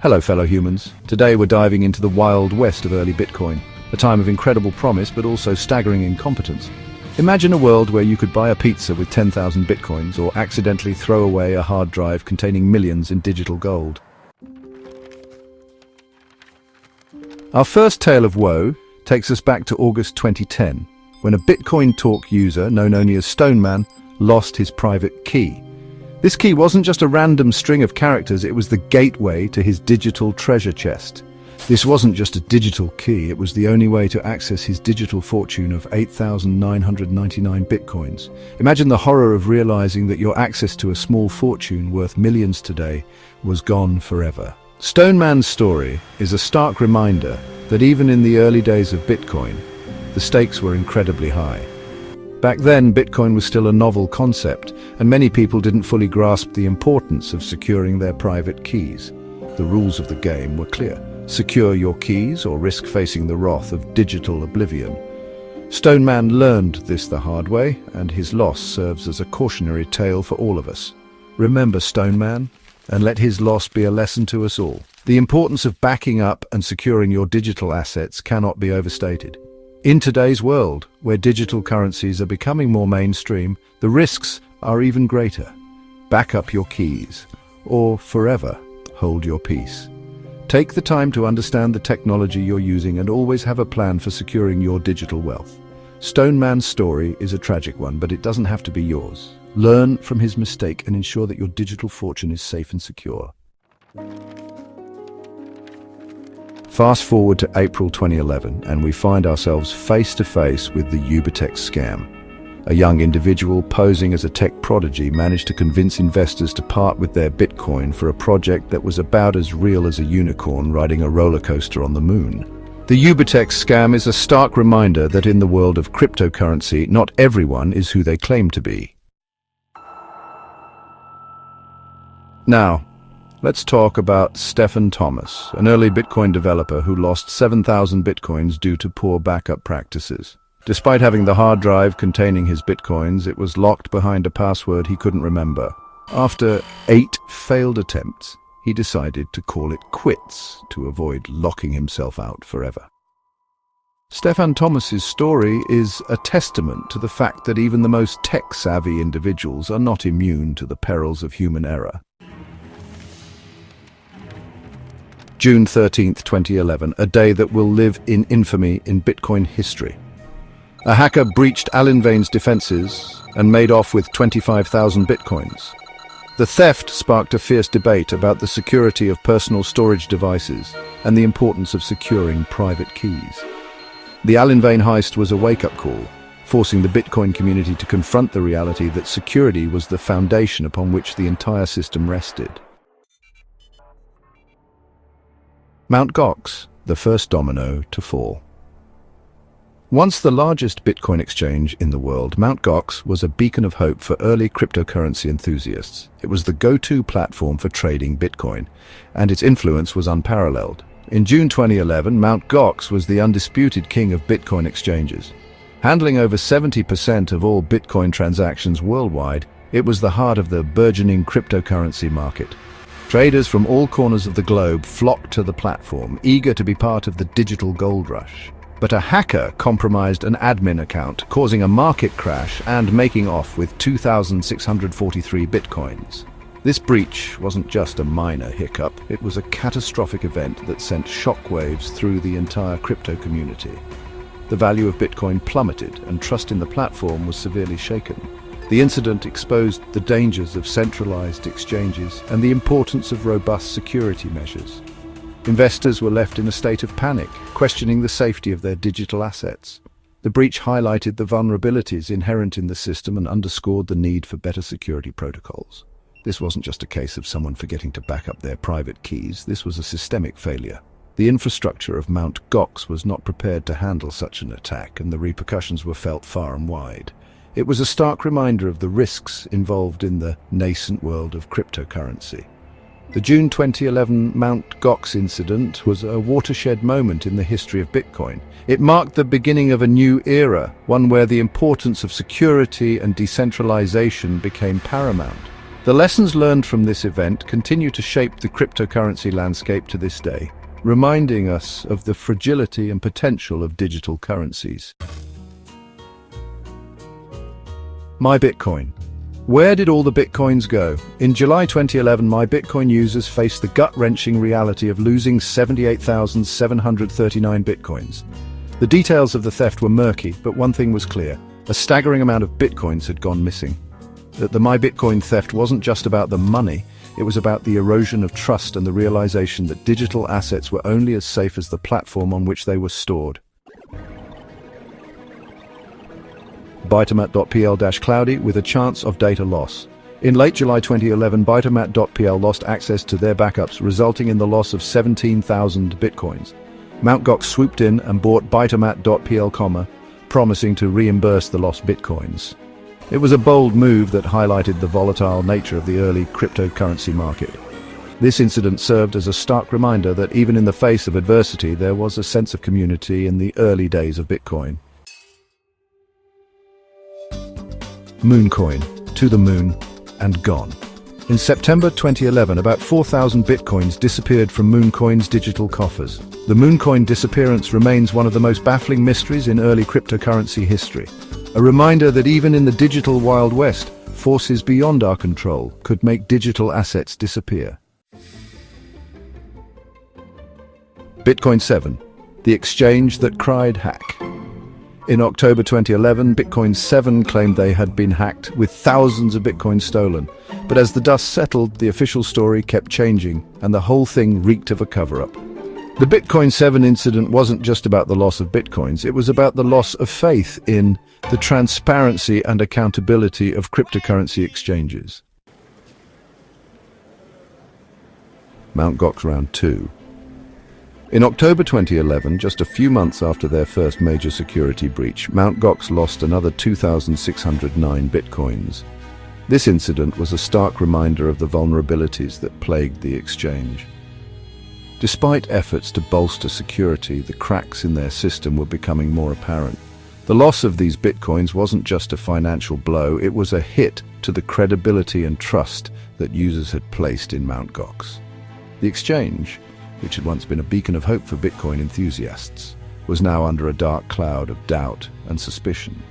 Hello fellow humans. Today we're diving into the wild west of early Bitcoin, a time of incredible promise but also staggering incompetence. Imagine a world where you could buy a pizza with 10,000 Bitcoins or accidentally throw away a hard drive containing millions in digital gold. Our first tale of woe takes us back to August 2010, when a Bitcoin Talk user, known only as Stoneman, lost his private key. This key wasn't just a random string of characters, it was the gateway to his digital treasure chest. This wasn't just a digital key, it was the only way to access his digital fortune of 8,999 Bitcoins. Imagine the horror of realizing that your access to a small fortune worth millions today was gone forever. Stoneman's story is a stark reminder that even in the early days of Bitcoin, the stakes were incredibly high. Back then, Bitcoin was still a novel concept, and many people didn't fully grasp the importance of securing their private keys. The rules of the game were clear. Secure your keys or risk facing the wrath of digital oblivion. Stoneman learned this the hard way, and his loss serves as a cautionary tale for all of us. Remember Stoneman, and let his loss be a lesson to us all. The importance of backing up and securing your digital assets cannot be overstated. In today's world, where digital currencies are becoming more mainstream, the risks are even greater. Back up your keys, or forever hold your peace. Take the time to understand the technology you're using and always have a plan for securing your digital wealth. Stoneman's story is a tragic one, but it doesn't have to be yours. Learn from his mistake and ensure that your digital fortune is safe and secure. Fast forward to April 2011, and we find ourselves face to face with the Ubertex scam. A young individual posing as a tech prodigy managed to convince investors to part with their Bitcoin for a project that was about as real as a unicorn riding a roller coaster on the moon. The Ubertex scam is a stark reminder that in the world of cryptocurrency, not everyone is who they claim to be. Now, let's talk about Stefan Thomas, an early Bitcoin developer who lost 7,000 Bitcoins due to poor backup practices. Despite having the hard drive containing his Bitcoins, it was locked behind a password he couldn't remember. After 8 failed attempts, he decided to call it quits to avoid locking himself out forever. Stefan Thomas's story is a testament to the fact that even the most tech-savvy individuals are not immune to the perils of human error. June 13th, 2011, a day that will live in infamy in Bitcoin history. A hacker breached Alan Vane's defenses and made off with 25,000 Bitcoins. The theft sparked a fierce debate about the security of personal storage devices and the importance of securing private keys. The Alan Vane heist was a wake-up call, forcing the Bitcoin community to confront the reality that security was the foundation upon which the entire system rested. Mt. Gox, the first domino to fall. Once the largest Bitcoin exchange in the world, Mt. Gox was a beacon of hope for early cryptocurrency enthusiasts. It was the go-to platform for trading Bitcoin, and its influence was unparalleled. In June 2011, Mt. Gox was the undisputed king of Bitcoin exchanges. Handling over 70% of all Bitcoin transactions worldwide, it was the heart of the burgeoning cryptocurrency market. Traders from all corners of the globe flocked to the platform, eager to be part of the digital gold rush. But a hacker compromised an admin account, causing a market crash and making off with 2,643 Bitcoins. This breach wasn't just a minor hiccup, it was a catastrophic event that sent shockwaves through the entire crypto community. The value of Bitcoin plummeted and trust in the platform was severely shaken. The incident exposed the dangers of centralized exchanges and the importance of robust security measures. Investors were left in a state of panic, questioning the safety of their digital assets. The breach highlighted the vulnerabilities inherent in the system and underscored the need for better security protocols. This wasn't just a case of someone forgetting to back up their private keys, this was a systemic failure. The infrastructure of Mt. Gox was not prepared to handle such an attack, and the repercussions were felt far and wide. It was a stark reminder of the risks involved in the nascent world of cryptocurrency. The June 2011 Mt. Gox incident was a watershed moment in the history of Bitcoin. It marked the beginning of a new era, one where the importance of security and decentralization became paramount. The lessons learned from this event continue to shape the cryptocurrency landscape to this day, reminding us of the fragility and potential of digital currencies. My Bitcoin. Where did all the Bitcoins go? In July 2011, My Bitcoin users faced the gut-wrenching reality of losing 78,739 Bitcoins. The details of the theft were murky, but one thing was clear. A staggering amount of Bitcoins had gone missing. That the My Bitcoin theft wasn't just about the money, it was about the erosion of trust and the realization that digital assets were only as safe as the platform on which they were stored. Bitomat.pl-cloudy with a chance of data loss. In late July 2011, Bitomat.pl lost access to their backups, resulting in the loss of 17,000 Bitcoins. Mt. Gox swooped in and bought Bitomat.pl, promising to reimburse the lost Bitcoins. It was a bold move that highlighted the volatile nature of the early cryptocurrency market. This incident served as a stark reminder that even in the face of adversity, there was a sense of community in the early days of Bitcoin. Mooncoin, to the moon and gone. In September 2011, about 4,000 Bitcoins disappeared from Mooncoin's digital coffers. The Mooncoin disappearance remains one of the most baffling mysteries in early cryptocurrency history. A reminder that even in the digital Wild West, forces beyond our control could make digital assets disappear. Bitcoin 7, the exchange that cried hack. In October 2011, Bitcoin 7 claimed they had been hacked, with thousands of Bitcoins stolen. But as the dust settled, the official story kept changing, and the whole thing reeked of a cover-up. The Bitcoin 7 incident wasn't just about the loss of Bitcoins, it was about the loss of faith in the transparency and accountability of cryptocurrency exchanges. Mt. Gox Round 2. In October 2011, just a few months after their first major security breach, Mt. Gox lost another 2,609 Bitcoins. This incident was a stark reminder of the vulnerabilities that plagued the exchange. Despite efforts to bolster security, the cracks in their system were becoming more apparent. The loss of these Bitcoins wasn't just a financial blow, it was a hit to the credibility and trust that users had placed in Mt. Gox. The exchange, which had once been a beacon of hope for Bitcoin enthusiasts, was now under a dark cloud of doubt and suspicion.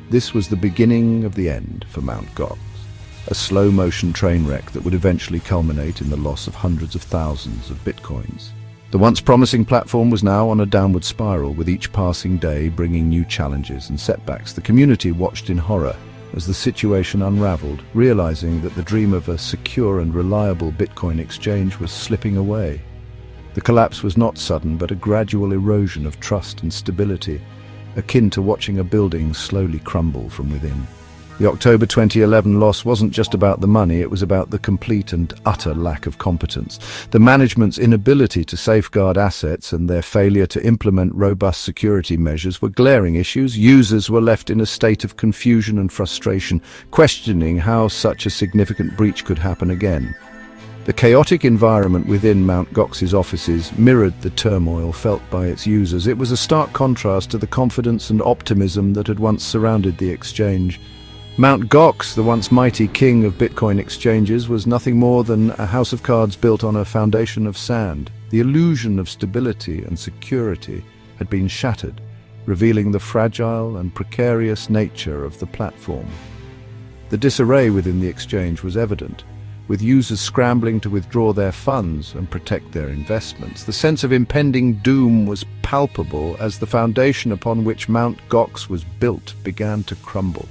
This was the beginning of the end for Mt. Gox, a slow-motion train wreck that would eventually culminate in the loss of hundreds of thousands of Bitcoins. The once promising platform was now on a downward spiral, with each passing day bringing new challenges and setbacks. The community watched in horror as the situation unraveled, realizing that the dream of a secure and reliable Bitcoin exchange was slipping away. The collapse was not sudden, but a gradual erosion of trust and stability, akin to watching a building slowly crumble from within. The October 2011 loss wasn't just about the money, it was about the complete and utter lack of competence. The management's inability to safeguard assets and their failure to implement robust security measures were glaring issues. Users were left in a state of confusion and frustration, questioning how such a significant breach could happen again. The chaotic environment within Mt. Gox's offices mirrored the turmoil felt by its users. It was a stark contrast to the confidence and optimism that had once surrounded the exchange. Mt. Gox, the once mighty king of Bitcoin exchanges, was nothing more than a house of cards built on a foundation of sand. The illusion of stability and security had been shattered, revealing the fragile and precarious nature of the platform. The disarray within the exchange was evident, with users scrambling to withdraw their funds and protect their investments. The sense of impending doom was palpable as the foundation upon which Mt. Gox was built began to crumble.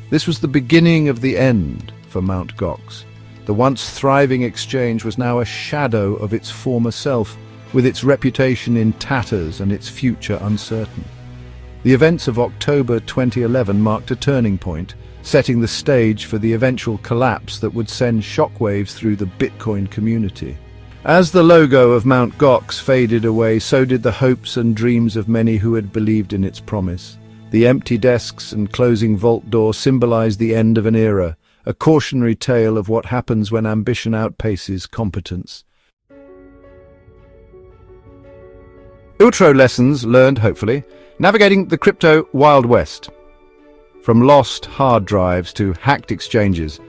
This was the beginning of the end for Mt. Gox. The once thriving exchange was now a shadow of its former self, with its reputation in tatters and its future uncertain. The events of October 2011 marked a turning point, setting the stage for the eventual collapse that would send shockwaves through the Bitcoin community. As the logo of Mt. Gox faded away, so did the hopes and dreams of many who had believed in its promise. The empty desks and closing vault door symbolized the end of an era, a cautionary tale of what happens when ambition outpaces competence. Outro lessons learned, hopefully. Navigating the crypto Wild West. From lost hard drives to hacked exchanges,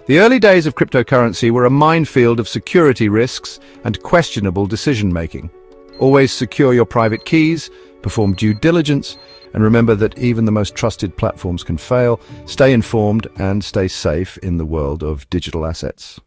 The early days of cryptocurrency were a minefield of security risks and questionable decision-making. Always secure your private keys, perform due diligence, and remember that even the most trusted platforms can fail. Stay informed and stay safe in the world of digital assets.